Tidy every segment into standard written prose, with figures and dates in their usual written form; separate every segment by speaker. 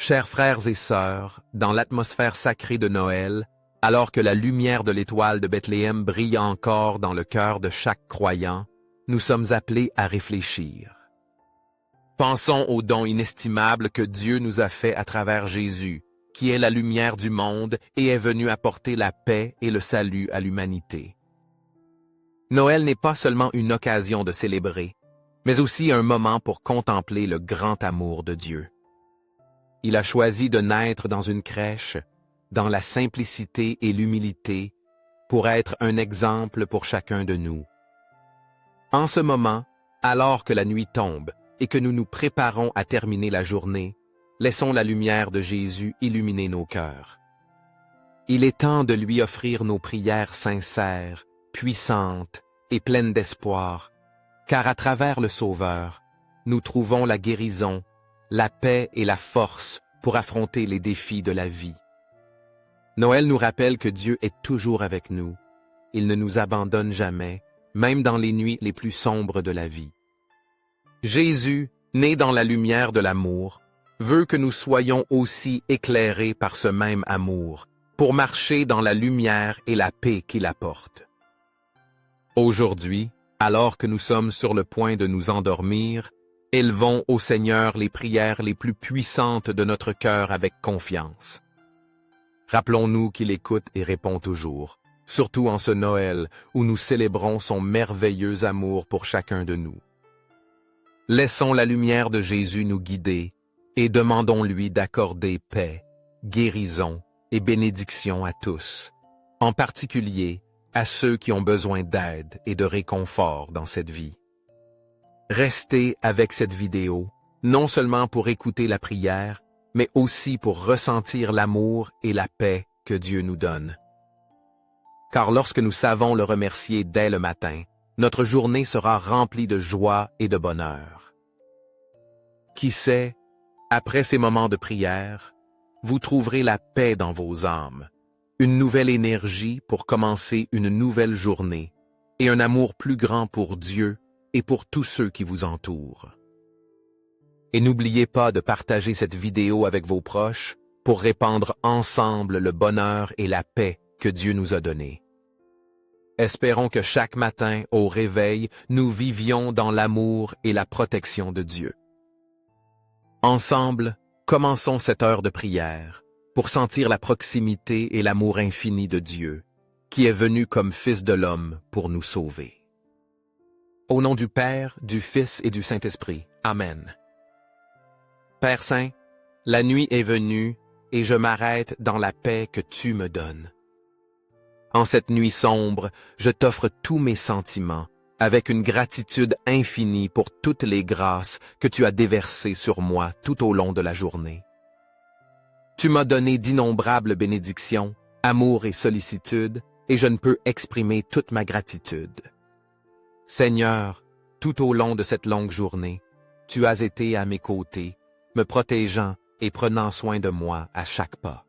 Speaker 1: Chers frères et sœurs, dans l'atmosphère sacrée de Noël, alors que la lumière de l'étoile de Bethléem brille encore dans le cœur de chaque croyant, nous sommes appelés à réfléchir. Pensons au don inestimable que Dieu nous a fait à travers Jésus, qui est la lumière du monde et est venu apporter la paix et le salut à l'humanité. Noël n'est pas seulement une occasion de célébrer, mais aussi un moment pour contempler le grand amour de Dieu. Il a choisi de naître dans une crèche, dans la simplicité et l'humilité, pour être un exemple pour chacun de nous. En ce moment, alors que la nuit tombe et que nous nous préparons à terminer la journée, laissons la lumière de Jésus illuminer nos cœurs. Il est temps de lui offrir nos prières sincères, puissantes et pleines d'espoir, car à travers le Sauveur, nous trouvons la guérison, la paix et la force pour affronter les défis de la vie. Noël nous rappelle que Dieu est toujours avec nous. Il ne nous abandonne jamais, même dans les nuits les plus sombres de la vie. Jésus, né dans la lumière de l'amour, veut que nous soyons aussi éclairés par ce même amour, pour marcher dans la lumière et la paix qu'il apporte. Aujourd'hui, alors que nous sommes sur le point de nous endormir, élevons au Seigneur les prières les plus puissantes de notre cœur avec confiance. Rappelons-nous qu'il écoute et répond toujours, surtout en ce Noël où nous célébrons son merveilleux amour pour chacun de nous. Laissons la lumière de Jésus nous guider et demandons-lui d'accorder paix, guérison et bénédiction à tous, en particulier à ceux qui ont besoin d'aide et de réconfort dans cette vie. Restez avec cette vidéo, non seulement pour écouter la prière, mais aussi pour ressentir l'amour et la paix que Dieu nous donne. Car lorsque nous savons le remercier dès le matin, notre journée sera remplie de joie et de bonheur. Qui sait, après ces moments de prière, vous trouverez la paix dans vos âmes, une nouvelle énergie pour commencer une nouvelle journée, et un amour plus grand pour Dieu et pour tous ceux qui vous entourent. Et n'oubliez pas de partager cette vidéo avec vos proches pour répandre ensemble le bonheur et la paix que Dieu nous a donnés. Espérons que chaque matin, au réveil, nous vivions dans l'amour et la protection de Dieu. Ensemble, commençons cette heure de prière pour sentir la proximité et l'amour infini de Dieu, qui est venu comme Fils de l'homme pour nous sauver. Au nom du Père, du Fils et du Saint-Esprit. Amen. Père Saint, la nuit est venue et je m'arrête dans la paix que tu me donnes. En cette nuit sombre, je t'offre tous mes sentiments, avec une gratitude infinie pour toutes les grâces que tu as déversées sur moi tout au long de la journée. Tu m'as donné d'innombrables bénédictions, amour et sollicitude, et je ne peux exprimer toute ma gratitude. Seigneur, tout au long de cette longue journée, tu as été à mes côtés, me protégeant et prenant soin de moi à chaque pas.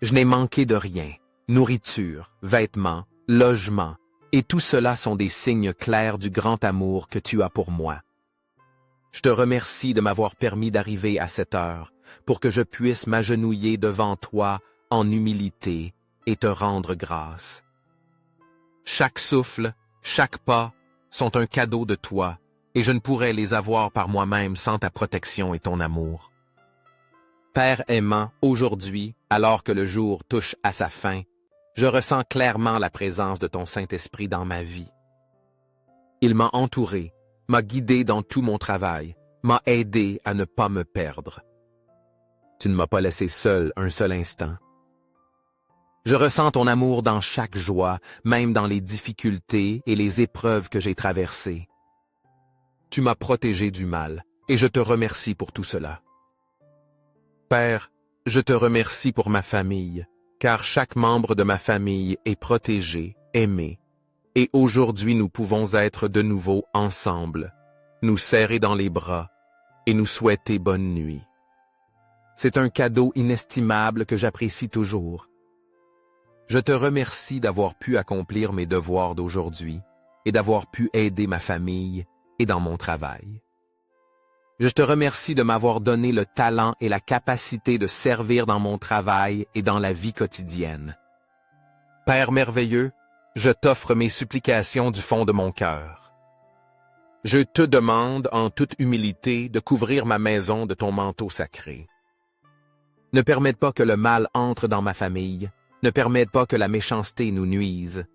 Speaker 1: Je n'ai manqué de rien, nourriture, vêtements, logement, et tout cela sont des signes clairs du grand amour que tu as pour moi. Je te remercie de m'avoir permis d'arriver à cette heure pour que je puisse m'agenouiller devant toi en humilité et te rendre grâce. Chaque souffle, chaque pas sont un cadeau de toi, et je ne pourrais les avoir par moi-même sans ta protection et ton amour. Père aimant, aujourd'hui, alors que le jour touche à sa fin, je ressens clairement la présence de ton Saint-Esprit dans ma vie. Il m'a entouré, m'a guidé dans tout mon travail, m'a aidé à ne pas me perdre. Tu ne m'as pas laissé seul un seul instant. Je ressens ton amour dans chaque joie, même dans les difficultés et les épreuves que j'ai traversées. Tu m'as protégé du mal, et je te remercie pour tout cela. Père, je te remercie pour ma famille, car chaque membre de ma famille est protégé, aimé, et aujourd'hui nous pouvons être de nouveau ensemble, nous serrer dans les bras et nous souhaiter bonne nuit. C'est un cadeau inestimable que j'apprécie toujours. Je te remercie d'avoir pu accomplir mes devoirs d'aujourd'hui et d'avoir pu aider ma famille et dans mon travail. Je te remercie de m'avoir donné le talent et la capacité de servir dans mon travail et dans la vie quotidienne. Père merveilleux, je t'offre mes supplications du fond de mon cœur. Je te demande en toute humilité de couvrir ma maison de ton manteau sacré. Ne permette pas que le mal entre dans ma famille, ne permette pas que la méchanceté nous nuise.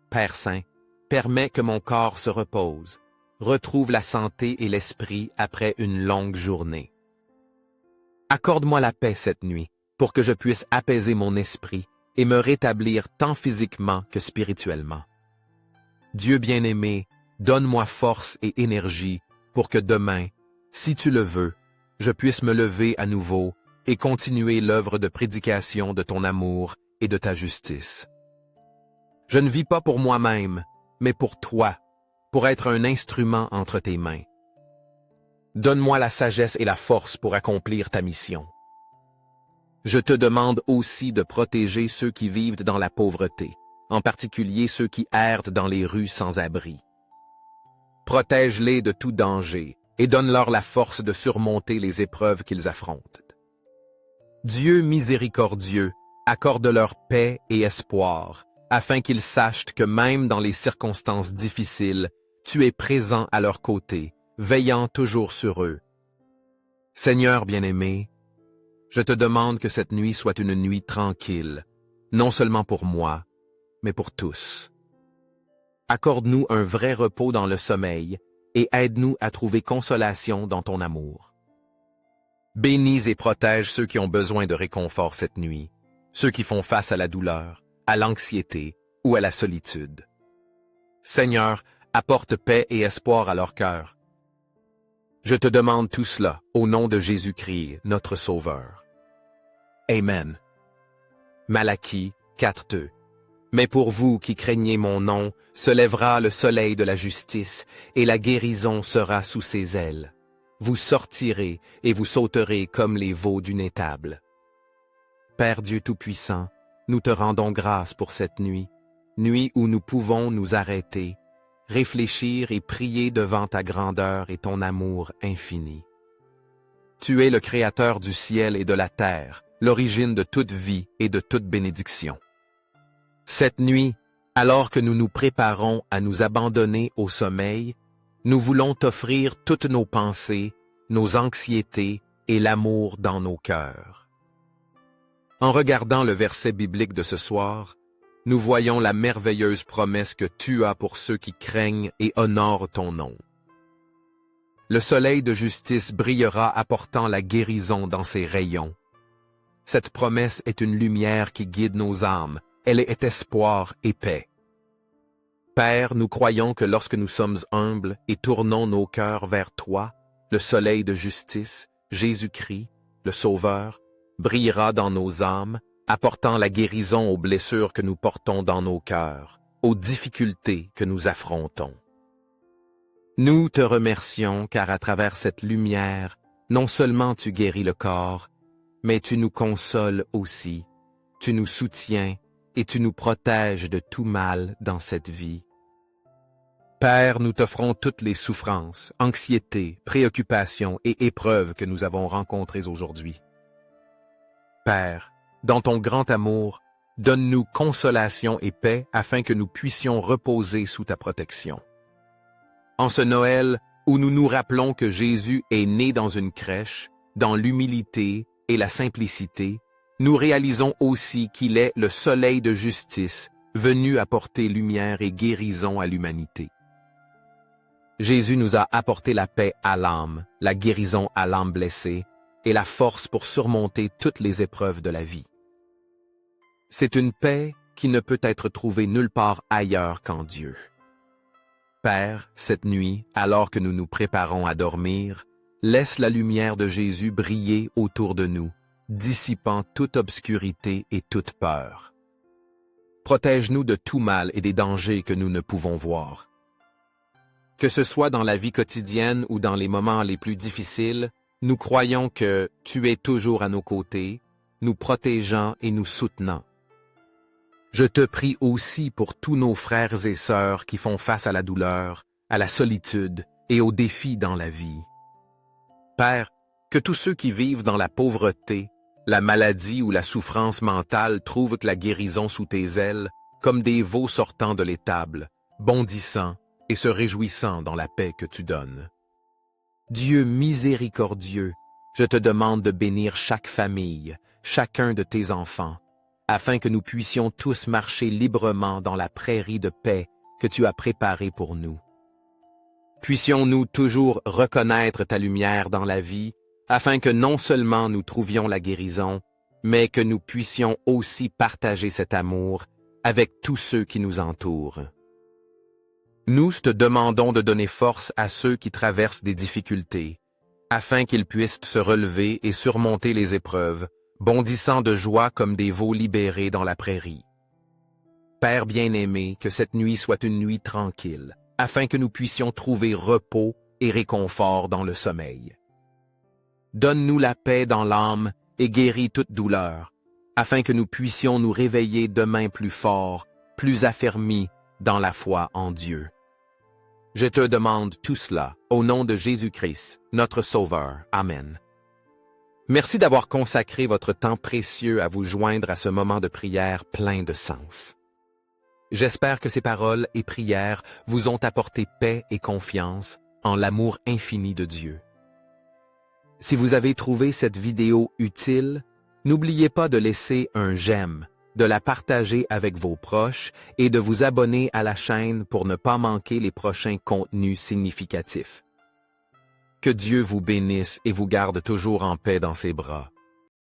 Speaker 1: Père Saint, permets que mon corps se repose, retrouve la santé et l'esprit après une longue journée. Accorde-moi la paix cette nuit, pour que je puisse apaiser mon esprit et me rétablir tant physiquement que spirituellement. Dieu bien-aimé, donne-moi force et énergie pour que demain, si tu le veux, je puisse me lever à nouveau et continuer l'œuvre de prédication de ton amour et de ta justice. Je ne vis pas pour moi-même, mais pour toi, pour être un instrument entre tes mains. Donne-moi la sagesse et la force pour accomplir ta mission. Je te demande aussi de protéger ceux qui vivent dans la pauvreté, en particulier ceux qui errent dans les rues sans abri. Protège-les de tout danger et donne-leur la force de surmonter les épreuves qu'ils affrontent. Dieu miséricordieux, accorde-leur paix et espoir, afin qu'ils sachent que même dans les circonstances difficiles, tu es présent à leur côté, veillant toujours sur eux. Seigneur bien-aimé, je te demande que cette nuit soit une nuit tranquille, non seulement pour moi, mais pour tous. Accorde-nous un vrai repos dans le sommeil et aide-nous à trouver consolation dans ton amour. Bénis et protège ceux qui ont besoin de réconfort cette nuit, ceux qui font face à la douleur, à l'anxiété ou à la solitude. Seigneur, apporte paix et espoir à leur cœur. Je te demande tout cela au nom de Jésus-Christ, notre Sauveur. Amen. Malachie 4:2. Mais pour vous qui craignez mon nom, se lèvera le soleil de la justice, et la guérison sera sous ses ailes. Vous sortirez et vous sauterez comme les veaux d'une étable. Père Dieu Tout-Puissant, nous te rendons grâce pour cette nuit, nuit où nous pouvons nous arrêter, réfléchir et prier devant ta grandeur et ton amour infini. Tu es le Créateur du ciel et de la terre, l'origine de toute vie et de toute bénédiction. Cette nuit, alors que nous nous préparons à nous abandonner au sommeil, nous voulons t'offrir toutes nos pensées, nos anxiétés et l'amour dans nos cœurs. En regardant le verset biblique de ce soir, nous voyons la merveilleuse promesse que tu as pour ceux qui craignent et honorent ton nom. Le soleil de justice brillera apportant la guérison dans ses rayons. Cette promesse est une lumière qui guide nos âmes, elle est espoir et paix. Père, nous croyons que lorsque nous sommes humbles et tournons nos cœurs vers toi, le soleil de justice, Jésus-Christ, le Sauveur, brillera dans nos âmes, apportant la guérison aux blessures que nous portons dans nos cœurs, aux difficultés que nous affrontons. Nous te remercions car à travers cette lumière, non seulement tu guéris le corps, mais tu nous consoles aussi, tu nous soutiens et tu nous protèges de tout mal dans cette vie. Père, nous t'offrons toutes les souffrances, anxiétés, préoccupations et épreuves que nous avons rencontrées aujourd'hui. Père, dans ton grand amour, donne-nous consolation et paix afin que nous puissions reposer sous ta protection. En ce Noël, où nous nous rappelons que Jésus est né dans une crèche, dans l'humilité et la simplicité, nous réalisons aussi qu'il est le soleil de justice, venu apporter lumière et guérison à l'humanité. Jésus nous a apporté la paix à l'âme, la guérison à l'âme blessée et la force pour surmonter toutes les épreuves de la vie. C'est une paix qui ne peut être trouvée nulle part ailleurs qu'en Dieu. Père, cette nuit, alors que nous nous préparons à dormir, laisse la lumière de Jésus briller autour de nous, dissipant toute obscurité et toute peur. Protège-nous de tout mal et des dangers que nous ne pouvons voir. Que ce soit dans la vie quotidienne ou dans les moments les plus difficiles, nous croyons que tu es toujours à nos côtés, nous protégeant et nous soutenant. Je te prie aussi pour tous nos frères et sœurs qui font face à la douleur, à la solitude et aux défis dans la vie. Père, que tous ceux qui vivent dans la pauvreté, la maladie ou la souffrance mentale trouvent la guérison sous tes ailes, comme des veaux sortant de l'étable, bondissant et se réjouissant dans la paix que tu donnes. Dieu miséricordieux, je te demande de bénir chaque famille, chacun de tes enfants, afin que nous puissions tous marcher librement dans la prairie de paix que tu as préparée pour nous. Puissions-nous toujours reconnaître ta lumière dans la vie, afin que non seulement nous trouvions la guérison, mais que nous puissions aussi partager cet amour avec tous ceux qui nous entourent. Nous te demandons de donner force à ceux qui traversent des difficultés, afin qu'ils puissent se relever et surmonter les épreuves, bondissant de joie comme des veaux libérés dans la prairie. Père bien-aimé, que cette nuit soit une nuit tranquille, afin que nous puissions trouver repos et réconfort dans le sommeil. Donne-nous la paix dans l'âme et guéris toute douleur, afin que nous puissions nous réveiller demain plus forts, plus affermis dans la foi en Dieu. Je te demande tout cela au nom de Jésus-Christ, notre Sauveur. Amen. Merci d'avoir consacré votre temps précieux à vous joindre à ce moment de prière plein de sens. J'espère que ces paroles et prières vous ont apporté paix et confiance en l'amour infini de Dieu. Si vous avez trouvé cette vidéo utile, n'oubliez pas de laisser un j'aime, de la partager avec vos proches et de vous abonner à la chaîne pour ne pas manquer les prochains contenus significatifs. Que Dieu vous bénisse et vous garde toujours en paix dans ses bras.